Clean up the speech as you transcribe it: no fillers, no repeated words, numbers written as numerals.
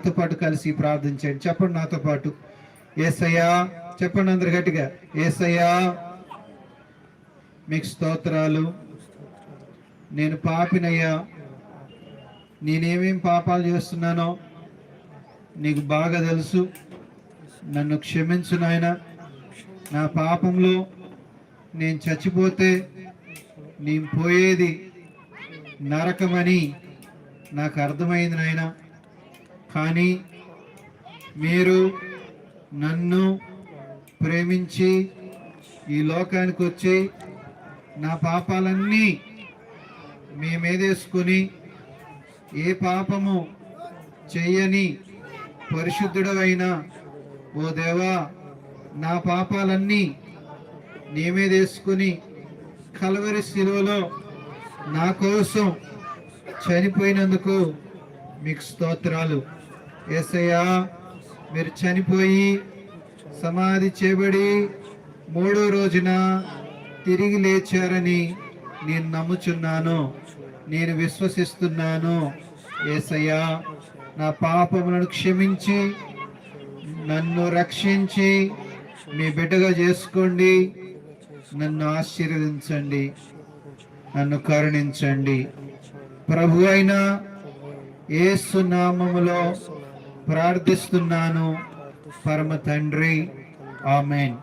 నాతో పాటు కలిసి ప్రార్థించండి. చెప్పండి నాతో పాటు. యేసయ్యా చెప్పండి అందరు గట్టిగా. యేసయ్యా మీకు స్తోత్రాలు. నేను పాపినయ్యా, నేనేమేం పాపాలు చేస్తున్నానో నీకు బాగా తెలుసు. నన్ను క్షమించు నాయనా. నా పాపంలో నేను చచ్చిపోతే నేను పోయేది నరకమని నాకు అర్థమైంది నాయనా. కానీ మీరు నన్ను ప్రేమించి ఈ లోకానికి వచ్చి నా పాపాలన్నీ మీ మీదేసుకొని ఏ పాపము చెయ్యని పరిశుద్ధుడవైన ఓ దేవా, నా పాపాలన్నీ నీ మీదేసుకొని కల్వరి శిలువలో నా కోసం చనిపోయినందుకు మీకు స్తోత్రాలు. యేసయ్యా మీరు చనిపోయి సమాధి చేయబడి 3వ రోజున తిరిగి లేచారని నేను నమ్ముచున్నాను, నేను విశ్వసిస్తున్నాను. యేసయ్యా నా పాపములను క్షమించి నన్ను రక్షించి మీ బిడ్డగా చేసుకోండి. నన్ను ఆశీర్వదించండి, నన్ను కరుణించండి. ప్రభు అయిన యేసు నామములో ప్రార్థిస్తున్నాను పరమ తండ్రి. ఆమేన్.